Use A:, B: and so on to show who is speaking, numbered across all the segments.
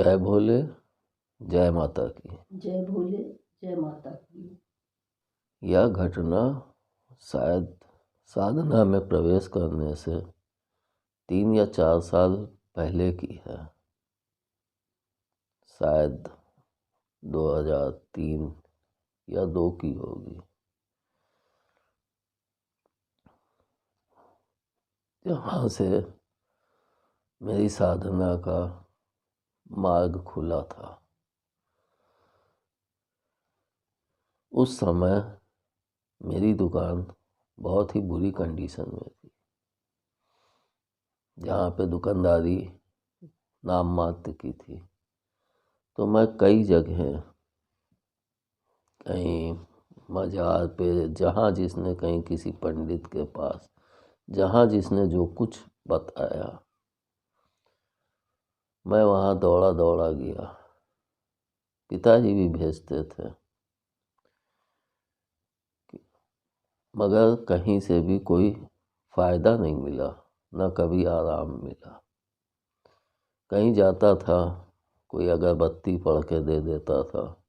A: जय भोले, जय माता की।
B: जय भोले, जय माता की।
A: यह घटना शायद साधना में प्रवेश करने से 3 या 4 साल पहले की है। शायद 2003 या 2 की होगी। जहाँ से मेरी साधना का मार्ग खुला था। उस समय मेरी दुकान बहुत ही बुरी कंडीशन में थी, जहाँ पे दुकानदारी नाम मात्र की थी। तो मैं कई जगह, कहीं मज़ार पे, जहाँ जिसने, कहीं किसी पंडित के पास, जहाँ जिसने जो कुछ बताया, मैं वहाँ दौड़ा दौड़ा गया। पिताजी भी भेजते थे, मगर कहीं से भी कोई फ़ायदा नहीं मिला, न कभी आराम मिला। कहीं जाता था, कोई अगरबत्ती पढ़ के दे देता था,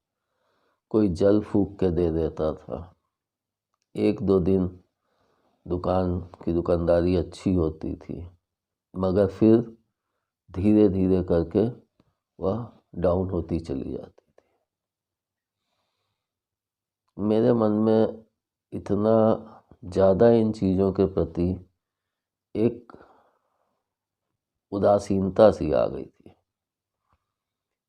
A: कोई जल फूंक के दे देता था। 1-2 दिन दुकान की दुकानदारी अच्छी होती थी, मगर फिर धीरे धीरे करके वह डाउन होती चली जाती थी। मेरे मन में इतना ज़्यादा इन चीज़ों के प्रति एक उदासीनता सी आ गई थी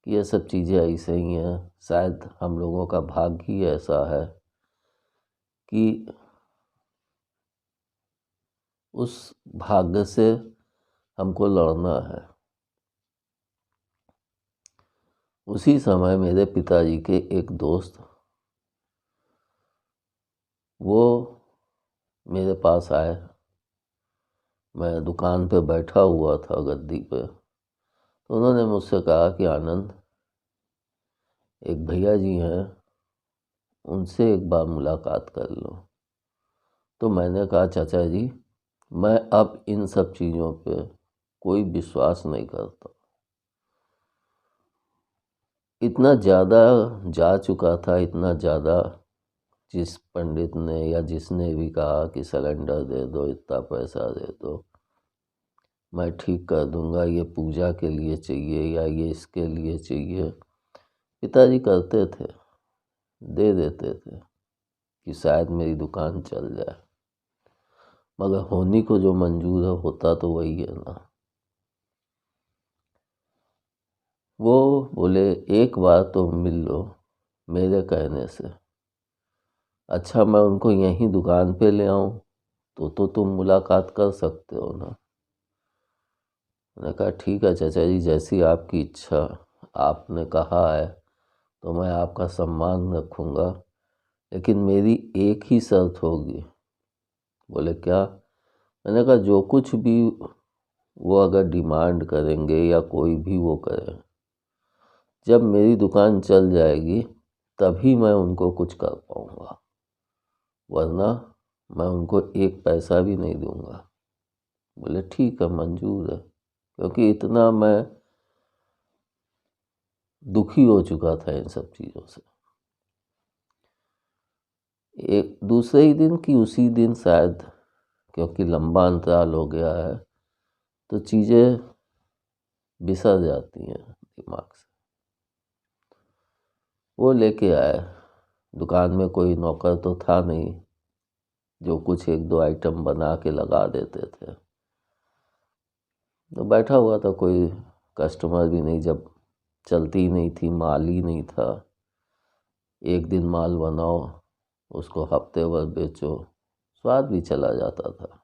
A: कि ये सब चीज़ें ऐसे ही हैं। शायद हम लोगों का भाग्य ही ऐसा है कि उस भाग्य से हमको लड़ना है। उसी समय मेरे पिताजी के एक दोस्त, वो मेरे पास आए। मैं दुकान पे बैठा हुआ था गद्दी पे, तो उन्होंने मुझसे कहा कि आनंद, एक भैया जी हैं, उनसे एक बार मुलाकात कर लो। तो मैंने कहा, चाचा जी, मैं अब इन सब चीज़ों पे कोई विश्वास नहीं करता। इतना ज़्यादा जा चुका था, इतना ज़्यादा, जिस पंडित ने या जिसने भी कहा कि सिलेंडर दे दो, इतना पैसा दे दो, मैं ठीक कर दूंगा, ये पूजा के लिए चाहिए या ये इसके लिए चाहिए, पिताजी करते थे, दे देते थे कि शायद मेरी दुकान चल जाए। मगर होनी को जो मंजूर है, होता तो वही है ना। वो बोले, एक बार तो मिल लो मेरे कहने से। अच्छा, मैं उनको यहीं दुकान पे ले आऊं तो तुम मुलाकात कर सकते हो ना। मैंने कहा, ठीक है चाचा जी, जैसी आपकी इच्छा। आपने कहा है तो मैं आपका सम्मान रखूंगा, लेकिन मेरी एक ही शर्त होगी। बोले, क्या? मैंने कहा, जो कुछ भी वो अगर डिमांड करेंगे या कोई भी वो करे, जब मेरी दुकान चल जाएगी तभी मैं उनको कुछ कर पाऊंगा, वरना मैं उनको एक पैसा भी नहीं दूंगा। बोले, ठीक है, मंजूर है। क्योंकि इतना मैं दुखी हो चुका था इन सब चीज़ों से। एक दूसरे ही दिन की उसी दिन, शायद क्योंकि लंबा अंतराल हो गया है तो चीज़ें बिसर जाती हैं दिमाग से। वो लेके आए। दुकान में कोई नौकर तो था नहीं, जो कुछ 1-2 आइटम बना के लगा देते थे। तो बैठा हुआ था, कोई कस्टमर भी नहीं, जब चलती ही नहीं थी, माल ही नहीं था। एक दिन माल बनाओ, उसको हफ्ते भर बेचो, स्वाद भी चला जाता था।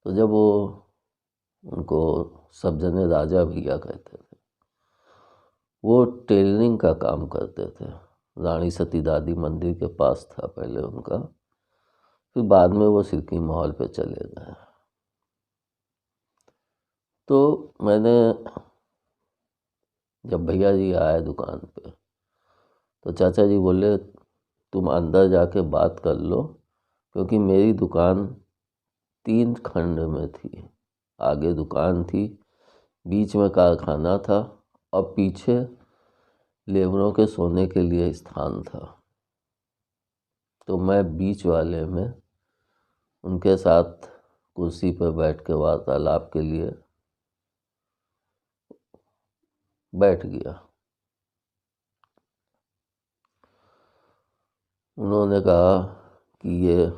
A: तो जब वो, उनको सब जने राजा भैया कहते थे, वो टेलरिंग का काम करते थे। रानी सती दादी मंदिर के पास था पहले उनका, फिर बाद में वो सिरकी महल पे चले गए। तो मैंने, जब भैया जी आए दुकान पे, तो चाचा जी बोले, तुम अंदर जाके बात कर लो, क्योंकि मेरी दुकान 3 खंड में थी। आगे दुकान थी, बीच में कारखाना था और पीछे लेबरों के सोने के लिए स्थान था। तो मैं बीच वाले में उनके साथ कुर्सी पर बैठ के वार्तालाप के लिए बैठ गया। उन्होंने कहा कि ये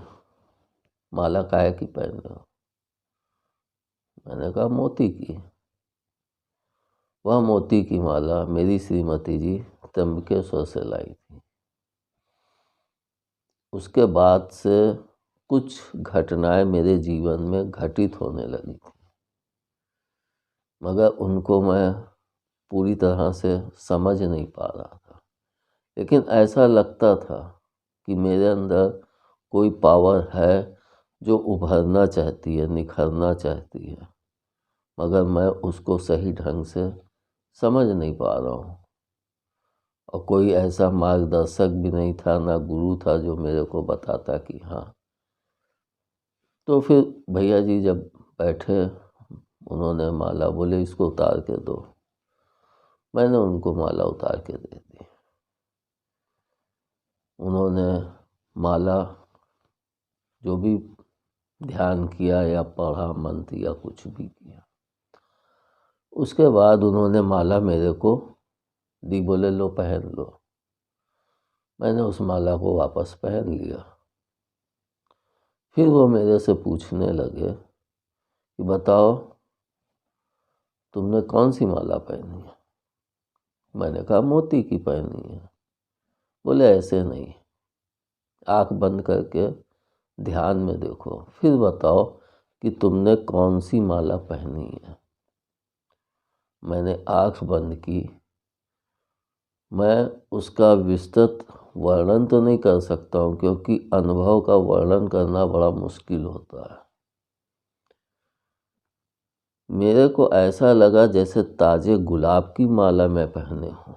A: माला काहे की पहन रहे हो? मैंने कहा मोती की। वह मोती की माला मेरी श्रीमती जी त्र्यंबकेश्वर से लाई थी। उसके बाद से कुछ घटनाएं मेरे जीवन में घटित होने लगी थी, मगर उनको मैं पूरी तरह से समझ नहीं पा रहा था। लेकिन ऐसा लगता था कि मेरे अंदर कोई पावर है जो उभरना चाहती है, निखरना चाहती है, मगर मैं उसको सही ढंग से समझ नहीं पा रहा हूँ। और कोई ऐसा मार्गदर्शक भी नहीं था, ना गुरु था जो मेरे को बताता कि हाँ। तो फिर भैया जी जब बैठे, उन्होंने माला बोले इसको उतार के दो। मैंने उनको माला उतार के दे दी। उन्होंने माला जो भी ध्यान किया या पढ़ा मंत्र या कुछ भी किया, उसके बाद उन्होंने माला मेरे को दी, बोले लो पहन लो। मैंने उस माला को वापस पहन लिया। फिर वो मेरे से पूछने लगे कि बताओ तुमने कौन सी माला पहनी है? मैंने कहा मोती की पहनी है। बोले ऐसे नहीं, आंख बंद करके ध्यान में देखो, फिर बताओ कि तुमने कौन सी माला पहनी है। मैंने आंख बंद की। मैं उसका विस्तृत वर्णन तो नहीं कर सकता हूँ, क्योंकि अनुभव का वर्णन करना बड़ा मुश्किल होता है। मेरे को ऐसा लगा जैसे ताजे गुलाब की माला मैं पहने हूँ,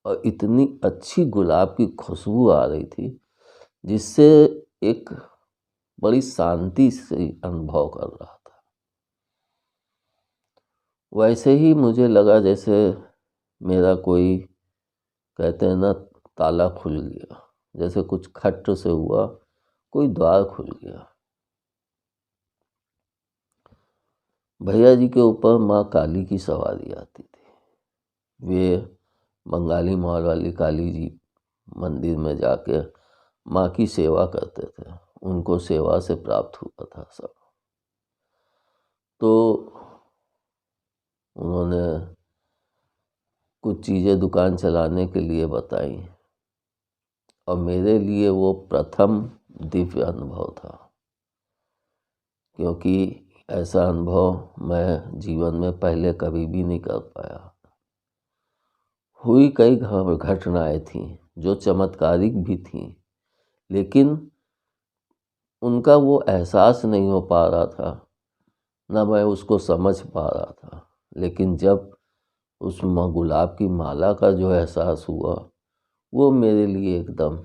A: और इतनी अच्छी गुलाब की खुशबू आ रही थी जिससे एक बड़ी शांति से अनुभव कर रहा था। वैसे ही मुझे लगा जैसे मेरा कोई, कहते हैं ना, ताला खुल गया, जैसे कुछ खट से हुआ, कोई द्वार खुल गया। भैया जी के ऊपर माँ काली की सवारी आती थी। वे बंगाली महल वाली काली जी मंदिर में जाके माँ की सेवा करते थे। उनको सेवा से प्राप्त हुआ था सब। तो उन्होंने कुछ चीज़ें दुकान चलाने के लिए बताई, और मेरे लिए वो प्रथम दिव्य अनुभव था, क्योंकि ऐसा अनुभव मैं जीवन में पहले कभी भी नहीं कर पाया। हुई कई घटनाएं थीं जो चमत्कारिक भी थीं, लेकिन उनका वो एहसास नहीं हो पा रहा था, ना मैं उसको समझ पा रहा था। लेकिन जब उस गुलाब की माला का जो एहसास हुआ, वो मेरे लिए एकदम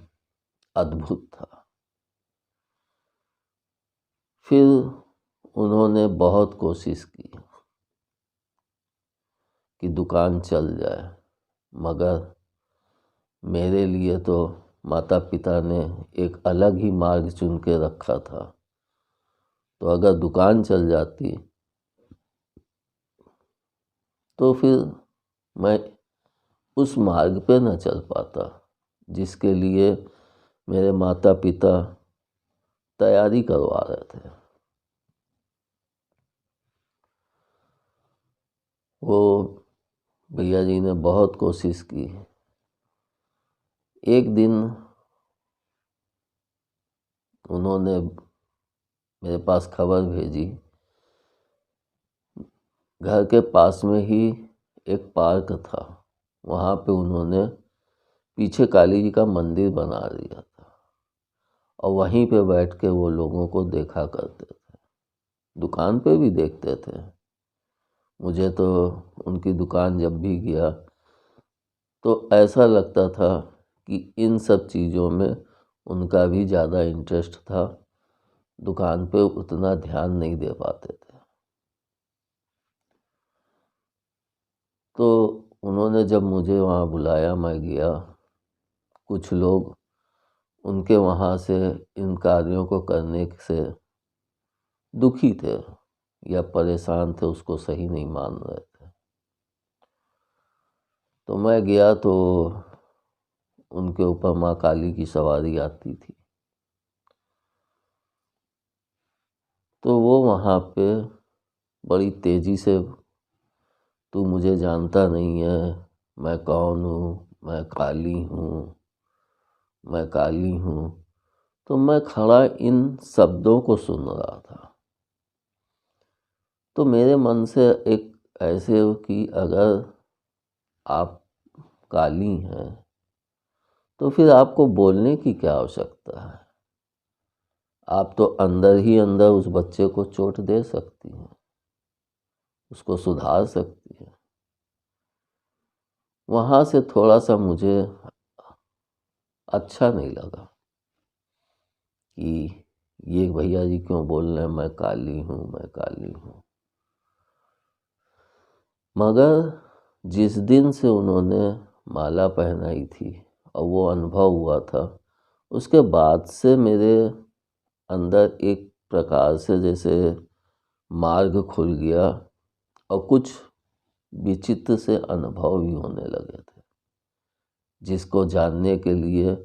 A: अद्भुत था। फिर उन्होंने बहुत कोशिश की कि दुकान चल जाए, मगर मेरे लिए तो माता पिता ने एक अलग ही मार्ग चुन के रखा था। तो अगर दुकान चल जाती तो फिर मैं उस मार्ग पे न चल पाता जिसके लिए मेरे माता पिता तैयारी करवा रहे थे। वो भैया जी ने बहुत कोशिश की। एक दिन उन्होंने मेरे पास खबर भेजी, घर के पास में ही एक पार्क था, वहाँ पे उन्होंने पीछे काली जी का मंदिर बना दिया था, और वहीं पे बैठ के वो लोगों को देखा करते थे। दुकान पे भी देखते थे। मुझे तो उनकी दुकान जब भी गया तो ऐसा लगता था कि इन सब चीज़ों में उनका भी ज़्यादा इंटरेस्ट था, दुकान पे उतना ध्यान नहीं दे पाते थे। तो उन्होंने जब मुझे वहाँ बुलाया, मैं गया। कुछ लोग उनके वहाँ से इन कार्यों को करने से दुखी थे या परेशान थे, उसको सही नहीं मान रहे थे। तो मैं गया तो उनके ऊपर माँ काली की सवारी आती थी। तो वो वहाँ पे बड़ी तेज़ी से, तू मुझे जानता नहीं है, मैं कौन हूँ, मैं काली हूँ, मैं काली हूँ। तो मैं खड़ा इन शब्दों को सुन रहा था। तो मेरे मन से एक ऐसे हो कि अगर आप काली हैं तो फिर आपको बोलने की क्या आवश्यकता है? आप तो अंदर ही अंदर उस बच्चे को चोट दे सकती हैं, उसको सुधार सकती हैं। वहाँ से थोड़ा सा मुझे अच्छा नहीं लगा कि ये भैया जी क्यों बोल रहे हैं मैं काली हूँ, मैं काली हूँ। मगर जिस दिन से उन्होंने माला पहनाई थी और वो अनुभव हुआ था, उसके बाद से मेरे अंदर एक प्रकार से जैसे मार्ग खुल गया और कुछ विचित्र से अनुभव भी होने लगे थे, जिसको जानने के लिए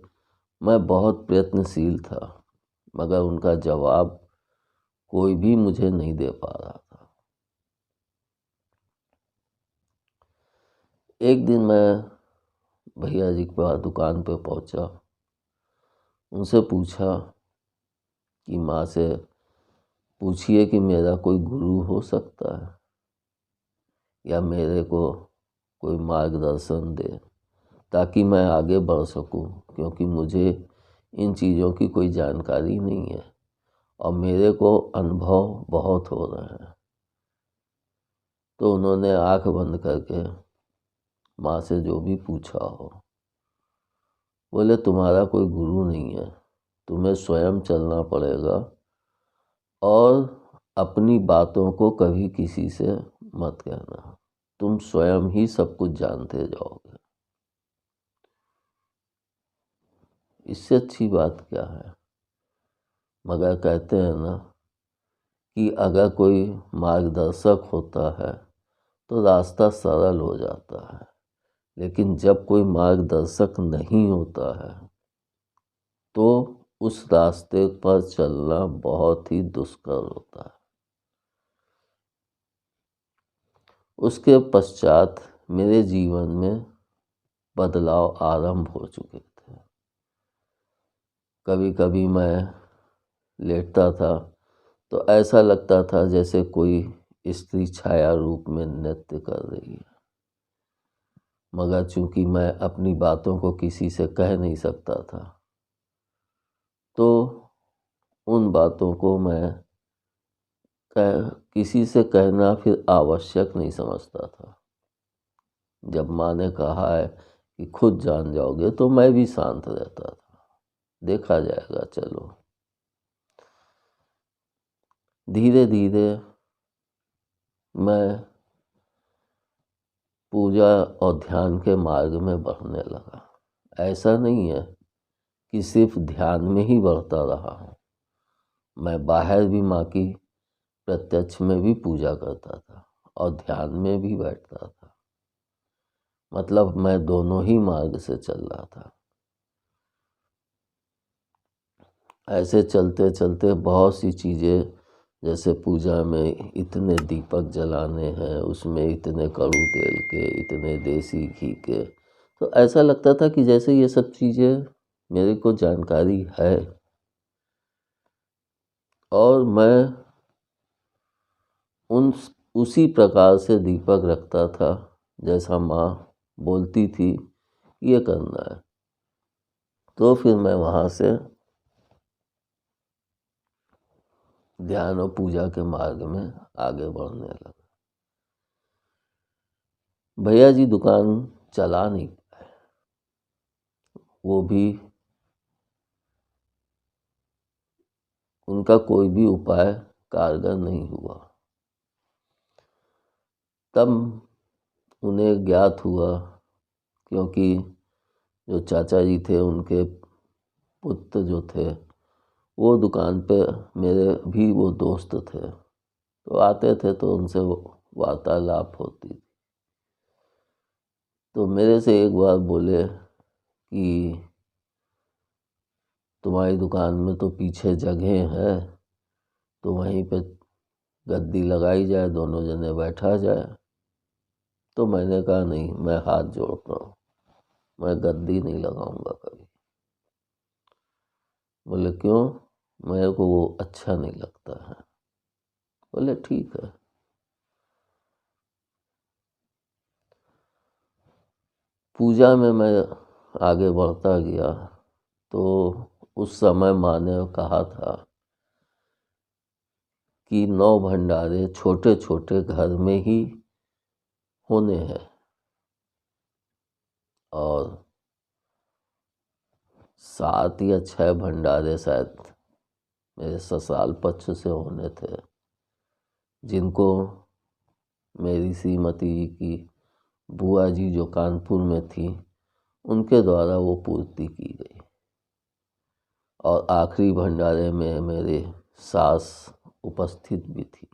A: मैं बहुत प्रयत्नशील था, मगर उनका जवाब कोई भी मुझे नहीं दे पा रहा था। एक दिन मैं भैया जी के पास दुकान पे पहुंचा, उनसे पूछा कि माँ से पूछिए कि मेरा कोई गुरु हो सकता है या मेरे को कोई मार्गदर्शन दे, ताकि मैं आगे बढ़ सकूं, क्योंकि मुझे इन चीज़ों की कोई जानकारी नहीं है और मेरे को अनुभव बहुत हो रहे हैं। तो उन्होंने आंख बंद करके माँ से जो भी पूछा हो, बोले तुम्हारा कोई गुरु नहीं है, तुम्हें स्वयं चलना पड़ेगा और अपनी बातों को कभी किसी से मत कहना, तुम स्वयं ही सब कुछ जानते जाओगे। इससे अच्छी बात क्या है? मगर कहते हैं ना कि अगर कोई मार्गदर्शक होता है तो रास्ता सरल हो जाता है, लेकिन जब कोई मार्गदर्शक नहीं होता है तो उस रास्ते पर चलना बहुत ही दुष्कर होता है। उसके पश्चात मेरे जीवन में बदलाव आरंभ हो चुके थे। कभी कभी मैं लेटता था तो ऐसा लगता था जैसे कोई स्त्री छाया रूप में नृत्य कर रही है, मगर चूंकि मैं अपनी बातों को किसी से कह नहीं सकता था तो उन बातों को मैं किसी से कहना फिर आवश्यक नहीं समझता था। जब माँ ने कहा है कि खुद जान जाओगे तो मैं भी शांत रहता था, देखा जाएगा चलो। धीरे धीरे मैं पूजा और ध्यान के मार्ग में बढ़ने लगा। ऐसा नहीं है कि सिर्फ ध्यान में ही बढ़ता रहा हूँ, मैं बाहर भी माँ की प्रत्यक्ष में भी पूजा करता था और ध्यान में भी बैठता था। मतलब मैं दोनों ही मार्ग से चल रहा था। ऐसे चलते चलते बहुत सी चीज़ें, जैसे पूजा में इतने दीपक जलाने हैं, उसमें इतने कड़ू तेल के, इतने देसी घी के, तो ऐसा लगता था कि जैसे ये सब चीज़ें मेरे को जानकारी है और मैं उसी प्रकार से दीपक रखता था जैसा माँ बोलती थी ये करना है। तो फिर मैं वहाँ से ध्यान और पूजा के मार्ग में आगे बढ़ने लगा। भैया जी दुकान चला नहीं पाए, वो भी उनका कोई भी उपाय कारगर नहीं हुआ। तब उन्हें ज्ञात हुआ, क्योंकि जो चाचा जी थे उनके पुत्र जो थे वो दुकान पे मेरे भी वो दोस्त थे, तो आते थे तो उनसे वार्तालाप होती थी। तो मेरे से एक बार बोले कि तुम्हारी दुकान में तो पीछे जगह है, तो वहीं पे गद्दी लगाई जाए, दोनों जने बैठा जाए। तो मैंने कहा नहीं, मैं हाथ जोड़ता हूँ, मैं गद्दी नहीं लगाऊंगा कभी। बोले क्यों? मेरे को वो अच्छा नहीं लगता है। बोले ठीक है। पूजा में मैं आगे बढ़ता गया, तो उस समय माँ ने कहा था कि 9 भंडारे छोटे छोटे घर में ही होने हैं, और 7 या 6 भंडारे शायद मेरे ससुराल पक्ष से होने थे, जिनको मेरी श्रीमती जी की बुआ जी जो कानपुर में थी उनके द्वारा वो पूर्ति की गई। और आखिरी भंडारे में मेरे सास उपस्थित भी थी,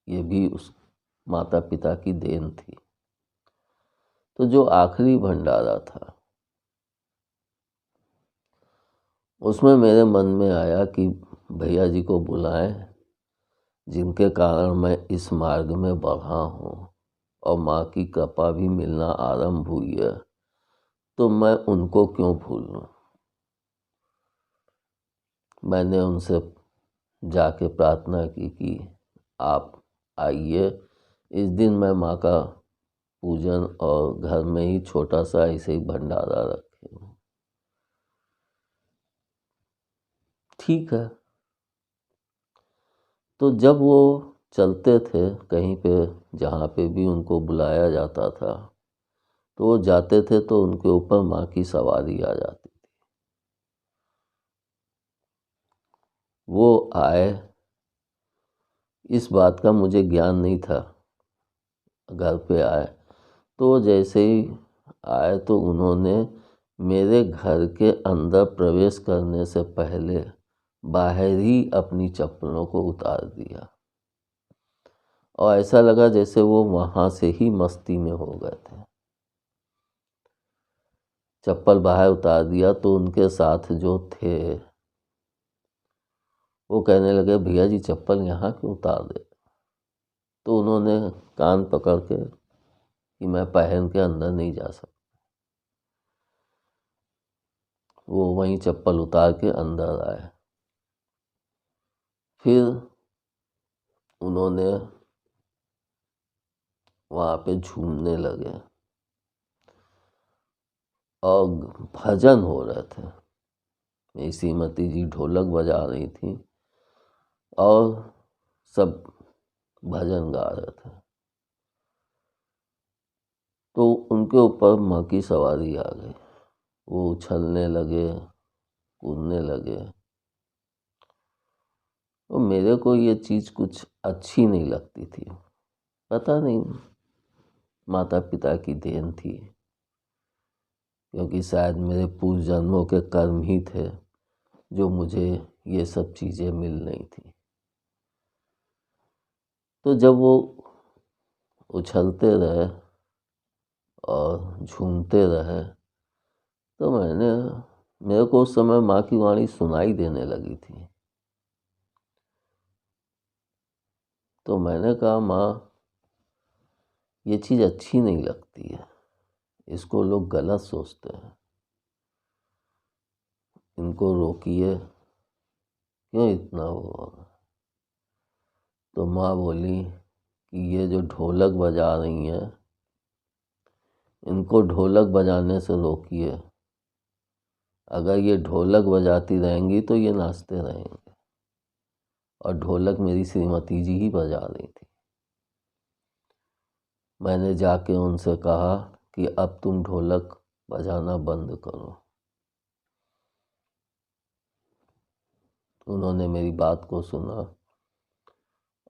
A: ये भी उस माता पिता की देन थी। तो जो आखिरी भंडारा था उसमें मेरे मन में आया कि भैया जी को बुलाएं, जिनके कारण मैं इस मार्ग में बढ़ा हूँ और माँ की कृपा भी मिलना आरंभ हुई है, तो मैं उनको क्यों भूल लूँ। मैंने उनसे जाके प्रार्थना की कि आप आइए, इस दिन मैं माँ का पूजन और घर में ही छोटा सा ऐसे ही भंडारा रखे हूँ। ठीक है। तो जब वो चलते थे कहीं पे, जहाँ पे भी उनको बुलाया जाता था, तो वो जाते थे तो उनके ऊपर माँ की सवारी आ जाती थी। वो आए, इस बात का मुझे ज्ञान नहीं था। घर पे आए तो जैसे ही आए तो उन्होंने मेरे घर के अंदर प्रवेश करने से पहले बाहर ही अपनी चप्पलों को उतार दिया, और ऐसा लगा जैसे वो वहाँ से ही मस्ती में हो गए थे। चप्पल बाहर उतार दिया तो उनके साथ जो थे वो कहने लगे भैया जी चप्पल यहाँ क्यों उतार दे। तो उन्होंने कान पकड़ के कि मैं पहन के अंदर नहीं जा सकता। वो वहीं चप्पल उतार के अंदर आए। फिर उन्होंने वहाँ पे झूमने लगे और भजन हो रहे थे। मेरी श्रीमती जी ढोलक बजा रही थी और सब भजन गा रहे थे। तो उनके ऊपर माँ की सवारी आ गई, वो उछलने लगे, कूदने लगे। तो मेरे को ये चीज़ कुछ अच्छी नहीं लगती थी। पता नहीं, माता पिता की देन थी, क्योंकि शायद मेरे पूर्व जन्मों के कर्म ही थे जो मुझे ये सब चीज़ें मिल रही थी। तो जब वो उछलते रहे और झूमते रहे तो मेरे को उस समय माँ की वाणी सुनाई देने लगी थी। तो मैंने कहा माँ, ये चीज़ अच्छी नहीं लगती है, इसको लोग गलत सोचते हैं, इनको रोकिए, क्यों इतना वो। तो माँ बोली कि ये जो ढोलक बजा रही हैं इनको ढोलक बजाने से रोकिए, अगर ये ढोलक बजाती रहेंगी तो ये नाचते रहेंगे। और ढोलक मेरी श्रीमती जी ही बजा रही थी। मैंने जाके उनसे कहा कि अब तुम ढोलक बजाना बंद करो। उन्होंने मेरी बात को सुना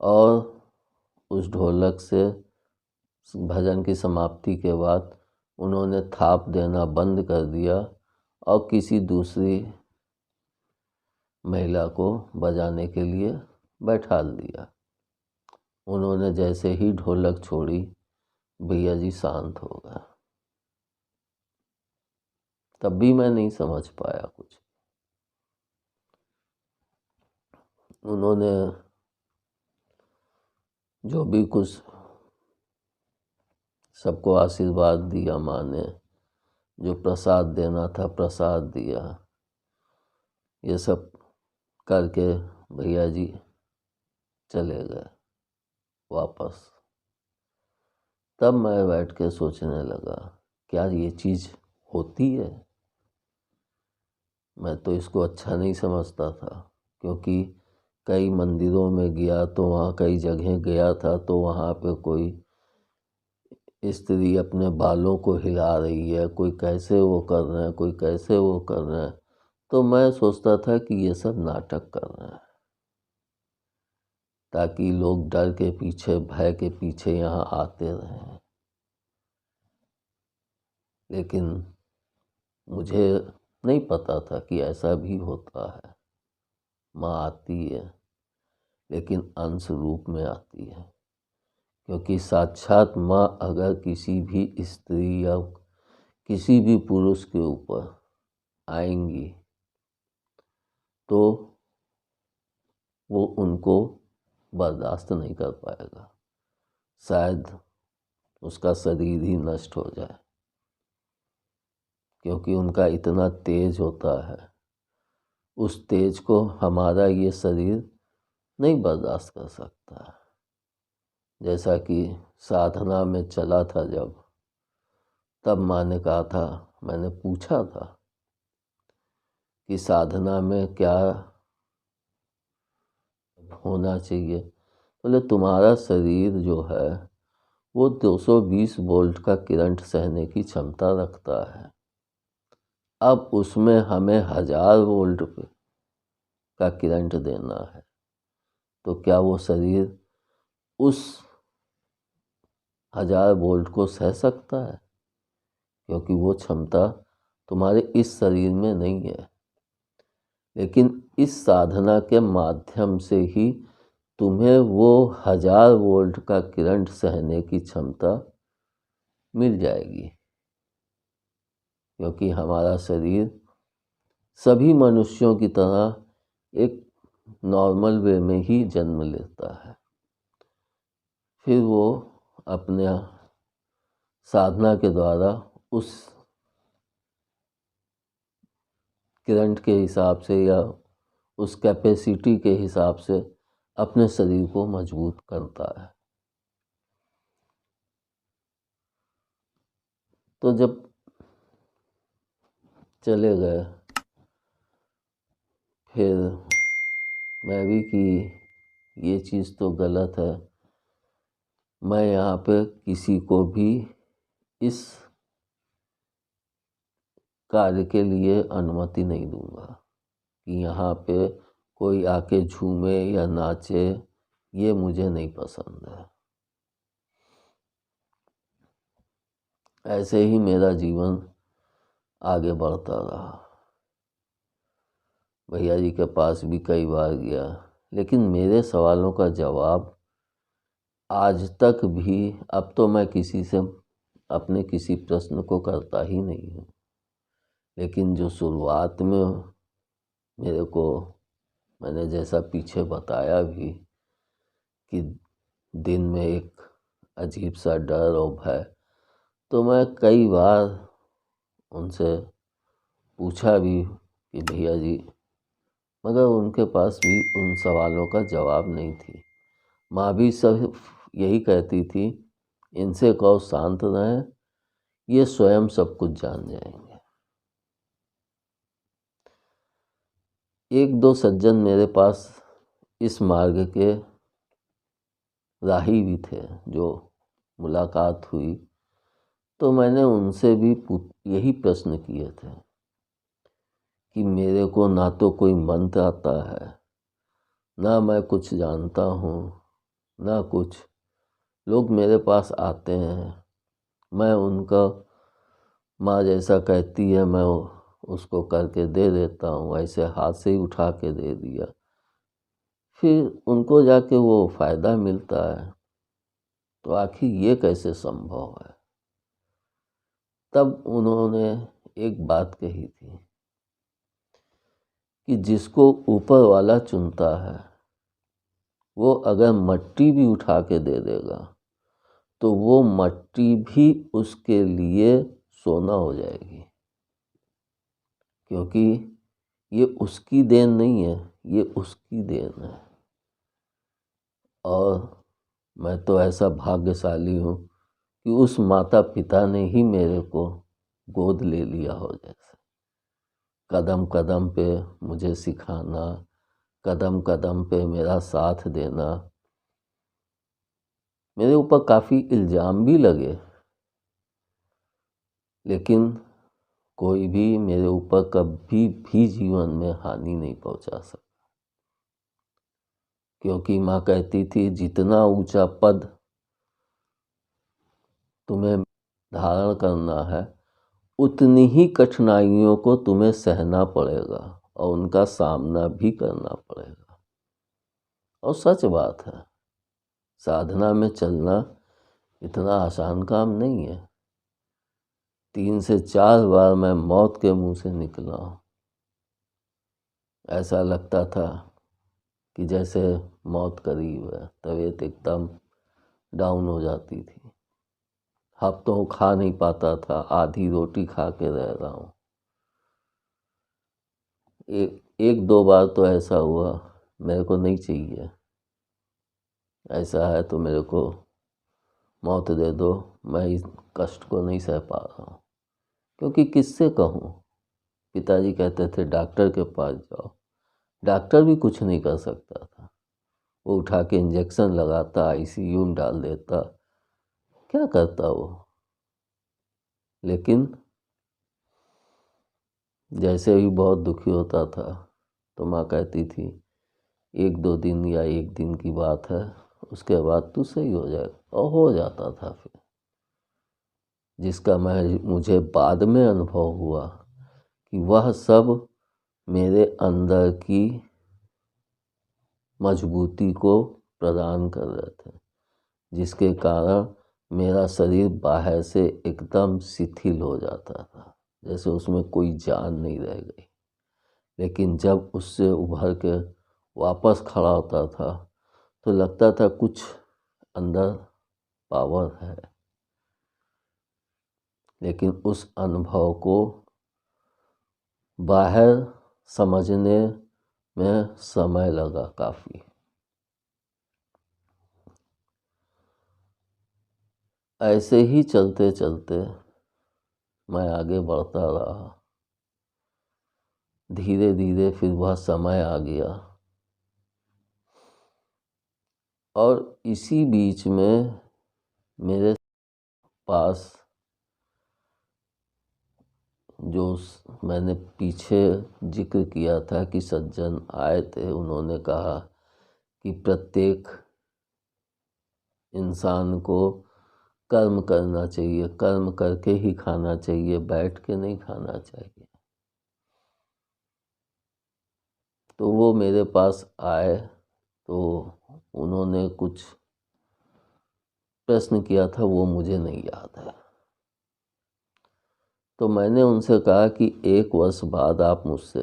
A: और उस ढोलक से भजन की समाप्ति के बाद उन्होंने थाप देना बंद कर दिया और किसी दूसरी महिला को बजाने के लिए बैठा दिया। उन्होंने जैसे ही ढोलक छोड़ी, भैया जी शांत हो गए। तब भी मैं नहीं समझ पाया कुछ। उन्होंने जो भी कुछ सबको आशीर्वाद दिया, माँ ने जो प्रसाद देना था प्रसाद दिया, ये सब करके भैया जी चले गए वापस। तब मैं बैठ के सोचने लगा, क्या ये चीज़ होती है? मैं तो इसको अच्छा नहीं समझता था, क्योंकि कई मंदिरों में गया तो वहाँ कई जगह गया था तो वहाँ पे कोई स्त्री अपने बालों को हिला रही है, कोई कैसे वो कर रहे हैं, कोई कैसे वो कर रहे हैं, तो मैं सोचता था कि ये सब नाटक कर रहे हैं ताकि लोग डर के पीछे, भय के पीछे यहाँ आते रहें। लेकिन मुझे नहीं पता था कि ऐसा भी होता है। माँ आती है, लेकिन अंश रूप में आती है, क्योंकि साक्षात माँ अगर किसी भी स्त्री या किसी भी पुरुष के ऊपर आएंगी तो वो उनको बर्दाश्त नहीं कर पाएगा, शायद उसका शरीर ही नष्ट हो जाए, क्योंकि उनका इतना तेज होता है। उस तेज को हमारा ये शरीर नहीं बर्दाश्त कर सकता। जैसा कि साधना में चला था जब, तब माँ ने कहा था, मैंने पूछा था कि साधना में क्या होना चाहिए। बोले तुम्हारा शरीर जो है वो 220 वोल्ट का करंट सहने की क्षमता रखता है। अब उसमें हमें 1000 वोल्ट का करंट देना है, तो क्या वो शरीर उस 1000 वोल्ट को सह सकता है? क्योंकि वो क्षमता तुम्हारे इस शरीर में नहीं है। लेकिन इस साधना के माध्यम से ही तुम्हें वो 1000 वोल्ट का करंट सहने की क्षमता मिल जाएगी, क्योंकि हमारा शरीर सभी मनुष्यों की तरह एक नॉर्मल वे में ही जन्म लेता है। फिर वो अपने साधना के द्वारा उस करंट के हिसाब से या उस कैपेसिटी के हिसाब से अपने शरीर को मजबूत करता है। तो जब चले गए, फिर मैं भी कि ये चीज़ तो गलत है, मैं यहाँ पे किसी को भी इस कार्य के लिए अनुमति नहीं दूंगा कि यहाँ पे कोई आके झूमे या नाचे, ये मुझे नहीं पसंद है। ऐसे ही मेरा जीवन आगे बढ़ता रहा। भैया जी के पास भी कई बार गया, लेकिन मेरे सवालों का जवाब आज तक भी, अब तो मैं किसी से अपने किसी प्रश्न को करता ही नहीं हूँ, लेकिन जो शुरुआत में मेरे को, मैंने जैसा पीछे बताया भी कि दिन में एक अजीब सा डर और भय, तो मैं कई बार उनसे पूछा भी कि भैया जी, मगर उनके पास भी उन सवालों का जवाब नहीं थी। माँ भी सब यही कहती थी, इनसे कहो शांत रहें, ये स्वयं सब कुछ जान जाएंगे। एक दो सज्जन मेरे पास इस मार्ग के राही भी थे, जो मुलाकात हुई, तो मैंने उनसे भी यही प्रश्न किए थे कि मेरे को ना तो कोई मंत्र आता है, ना मैं कुछ जानता हूँ, ना कुछ, लोग मेरे पास आते हैं, मैं उनका माँ जैसा कहती है मैं उसको करके दे देता हूँ, ऐसे हाथ से ही उठा के दे दिया, फिर उनको जाके वो फ़ायदा मिलता है, तो आखिर ये कैसे संभव है। तब उन्होंने एक बात कही थी कि जिसको ऊपर वाला चुनता है वो अगर मट्टी भी उठा के दे देगा तो वो मट्टी भी उसके लिए सोना हो जाएगी, क्योंकि ये उसकी देन नहीं है, ये उसकी देन है। और मैं तो ऐसा भाग्यशाली हूँ कि उस माता पिता ने ही मेरे को गोद ले लिया हो, जैसे कदम कदम पे मुझे सिखाना, कदम कदम पे मेरा साथ देना। मेरे ऊपर काफ़ी इल्ज़ाम भी लगे, लेकिन कोई भी मेरे ऊपर कभी भी जीवन में हानि नहीं पहुंचा सकता, क्योंकि माँ कहती थी जितना ऊंचा पद तुम्हें धारण करना है उतनी ही कठिनाइयों को तुम्हें सहना पड़ेगा और उनका सामना भी करना पड़ेगा। और सच बात है, साधना में चलना इतना आसान काम नहीं है। 3 से 4 बार मैं मौत के मुंह से निकला हूँ। ऐसा लगता था कि जैसे मौत करीब है, तबीयत एकदम डाउन हो जाती थी, हफ्तों खा नहीं पाता था, आधी रोटी खा के रह रहा हूँ। एक दो बार तो ऐसा हुआ मेरे को नहीं चाहिए, ऐसा है तो मेरे को मौत दे दो, मैं इस कष्ट को नहीं सह पा रहा हूँ। क्योंकि किससे कहूँ, पिताजी कहते थे डॉक्टर के पास जाओ, डॉक्टर भी कुछ नहीं कर सकता था। वो उठा के इंजेक्शन लगाता, आईसीयू में डाल देता, क्या करता वो। लेकिन जैसे ही बहुत दुखी होता था तो माँ कहती थी 1-2 दिन या 1 दिन की बात है, उसके बाद तू सही हो जाएगा, और हो जाता था फिर। जिसका मुझे बाद में अनुभव हुआ कि वह सब मेरे अंदर की मजबूती को प्रदान कर रहे थे, जिसके कारण मेरा शरीर बाहर से एकदम शिथिल हो जाता था, जैसे उसमें कोई जान नहीं रह गई। लेकिन जब उससे उभर के वापस खड़ा होता था तो लगता था कुछ अंदर पावर है। लेकिन उस अनुभव को बाहर समझने में समय लगा काफ़ी। ऐसे ही चलते चलते मैं आगे बढ़ता रहा। धीरे धीरे फिर वह समय आ गया, और इसी बीच में मेरे पास जो मैंने पीछे जिक्र किया था कि सज्जन आए थे, उन्होंने कहा कि प्रत्येक इंसान को कर्म करना चाहिए, कर्म करके ही खाना चाहिए, बैठ के नहीं खाना चाहिए। तो वो मेरे पास आए तो उन्होंने कुछ प्रश्न किया था, वो मुझे नहीं याद है। तो मैंने उनसे कहा कि 1 वर्ष बाद आप मुझसे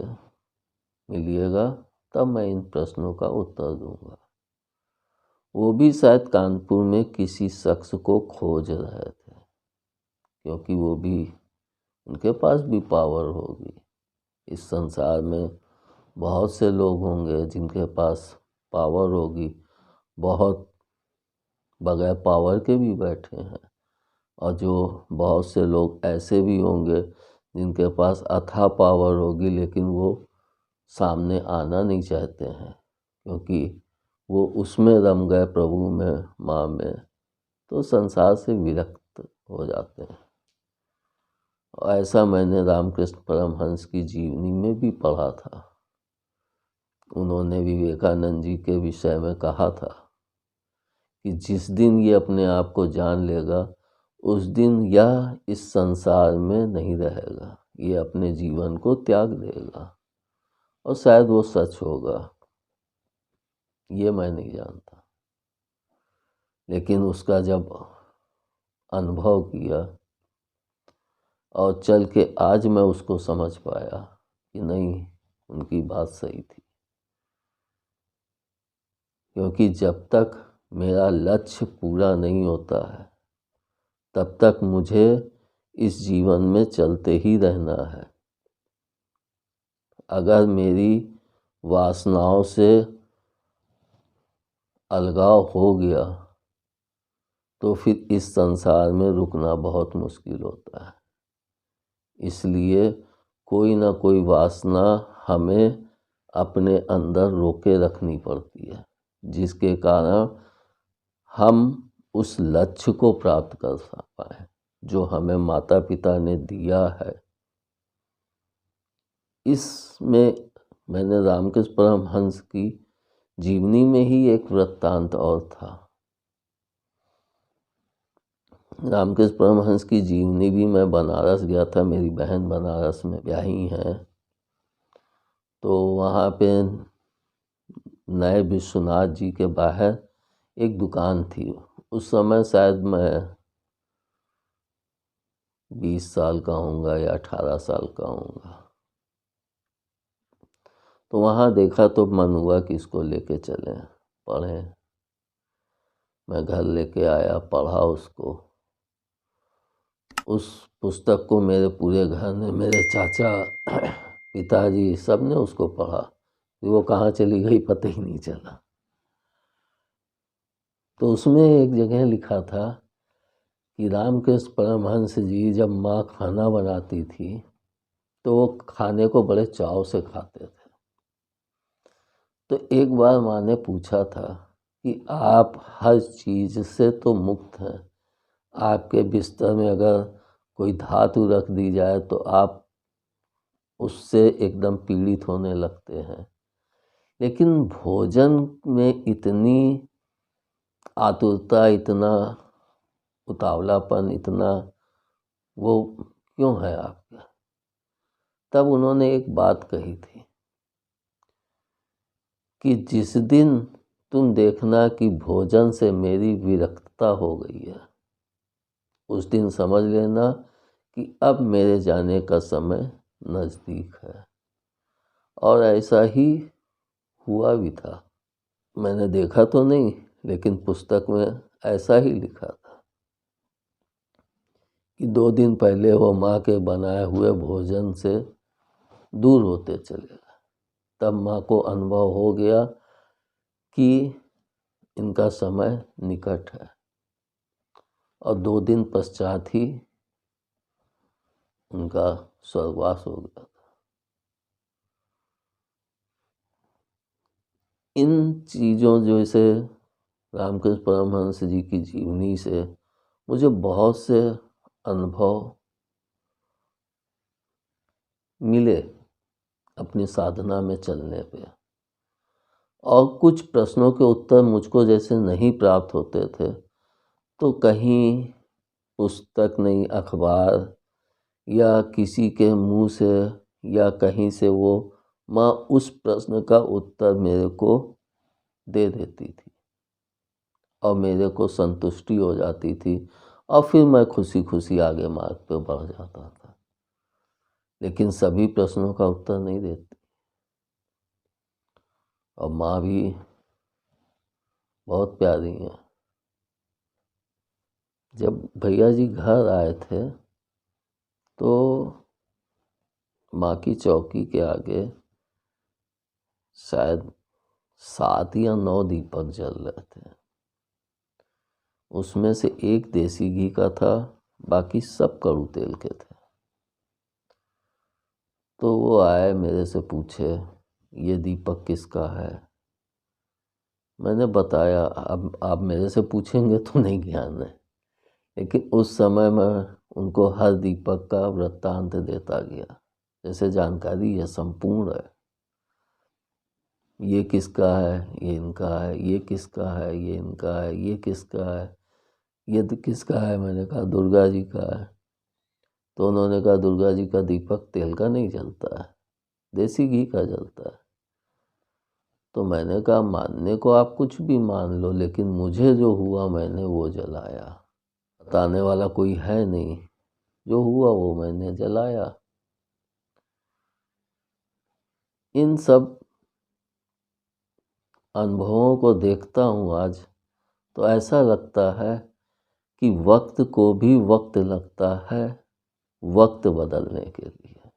A: मिलिएगा, तब मैं इन प्रश्नों का उत्तर दूंगा। वो भी शायद कानपुर में किसी शख्स को खोज रहे थे, क्योंकि वो भी, उनके पास भी पावर होगी। इस संसार में बहुत से लोग होंगे जिनके पास पावर होगी, बहुत बगैर पावर के भी बैठे हैं, और जो बहुत से लोग ऐसे भी होंगे जिनके पास अथाह पावर होगी, लेकिन वो सामने आना नहीं चाहते हैं, क्योंकि वो उसमें रम गए, प्रभु में, माँ में, तो संसार से विरक्त हो जाते हैं। और ऐसा मैंने रामकृष्ण परमहंस की जीवनी में भी पढ़ा था। उन्होंने विवेकानंद जी के विषय में कहा था कि जिस दिन ये अपने आप को जान लेगा उस दिन यह इस संसार में नहीं रहेगा, ये अपने जीवन को त्याग देगा। और शायद वो सच होगा, ये मैं नहीं जानता, लेकिन उसका जब अनुभव किया और चल के आज मैं उसको समझ पाया कि नहीं, उनकी बात सही थी। क्योंकि जब तक मेरा लक्ष्य पूरा नहीं होता है तब तक मुझे इस जीवन में चलते ही रहना है। अगर मेरी वासनाओं से अलगाव हो गया तो फिर इस संसार में रुकना बहुत मुश्किल होता है। इसलिए कोई ना कोई वासना हमें अपने अंदर रोके रखनी पड़ती है, जिसके कारण हम उस लक्ष्य को प्राप्त कर पाए जो हमें माता पिता ने दिया है। इसमें मैंने रामकृष्ण परमहंस की जीवनी में ही एक वृत्तांत और था। रामकृष्ण परमहंस की जीवनी भी, मैं बनारस गया था, मेरी बहन बनारस में ब्याही हैं, तो वहाँ पे नए विश्वनाथ जी के बाहर एक दुकान थी। उस समय शायद मैं 20 साल का होऊंगा या 18 साल का होऊंगा। तो वहाँ देखा तो मन हुआ कि इसको लेके चलें, पढ़ें। मैं घर लेके आया, पढ़ा उसको। उस पुस्तक को मेरे पूरे घर ने, मेरे चाचा, पिताजी, सब ने उसको पढ़ा। वो कहाँ चली गई पता ही नहीं चला। तो उसमें एक जगह लिखा था कि रामकृष्ण परमहंस जी जब माँ खाना बनाती थी तो वो खाने को बड़े चाव से खाते थे। तो एक बार माँ ने पूछा था कि आप हर चीज़ से तो मुक्त हैं, आपके बिस्तर में अगर कोई धातु रख दी जाए तो आप उससे एकदम पीड़ित होने लगते हैं, लेकिन भोजन में इतनी आतुरता, इतना उतावलापन, इतना वो क्यों है आपका? तब उन्होंने एक बात कही थी कि जिस दिन तुम देखना कि भोजन से मेरी विरक्तता हो गई है, उस दिन समझ लेना कि अब मेरे जाने का समय नज़दीक है। और ऐसा ही हुआ भी था। मैंने देखा तो नहीं, लेकिन पुस्तक में ऐसा ही लिखा था कि 2 दिन पहले वो माँ के बनाए हुए भोजन से दूर होते चले गए। तब माँ को अनुभव हो गया कि इनका समय निकट है, और 2 दिन पश्चात ही उनका स्वर्गवास हो गया था। इन चीज़ों जैसे रामकृष्ण परमहंस जी की जीवनी से मुझे बहुत से अनुभव मिले अपनी साधना में चलने पे, और कुछ प्रश्नों के उत्तर मुझको जैसे नहीं प्राप्त होते थे तो कहीं पुस्तक नहीं, अखबार या किसी के मुंह से या कहीं से वो माँ उस प्रश्न का उत्तर मेरे को दे देती थी और मेरे को संतुष्टि हो जाती थी, और फिर मैं खुशी खुशी आगे मार्ग पे बढ़ जाता था। लेकिन सभी प्रश्नों का उत्तर नहीं देती, और माँ भी बहुत प्यारी हैं। जब भैया जी घर आए थे तो माँ की चौकी के आगे शायद 7 या 9 दीपक जल रहे थे। उसमें से एक देसी घी का था, बाकी सब कड़ू तेल के थे। तो वो आए, मेरे से पूछे ये दीपक किसका है। मैंने बताया, अब आप मेरे से पूछेंगे तो नहीं ज्ञान है, लेकिन उस समय मैं उनको हर दीपक का वृत्तांत देता गया, जैसे जानकारी है संपूर्ण है। ये किसका है, ये इनका है, ये किसका है, ये इनका है, ये किसका है, ये किसका है। मैंने कहा दुर्गा जी का है। तो उन्होंने कहा दुर्गा जी का दीपक तेल का नहीं जलता है, देसी घी का जलता है। तो मैंने कहा मानने को आप कुछ भी मान लो, लेकिन मुझे जो हुआ मैंने वो जलाया। बताने वाला कोई है नहीं, जो हुआ वो मैंने जलाया। इन सब अनुभवों को देखता हूँ आज, तो ऐसा लगता है कि वक्त को भी वक्त लगता है वक्त बदलने के लिए।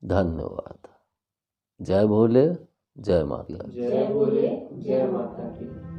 A: धन्यवाद। जय भोले, जय माता दी।
B: जय भोले, जय माता की।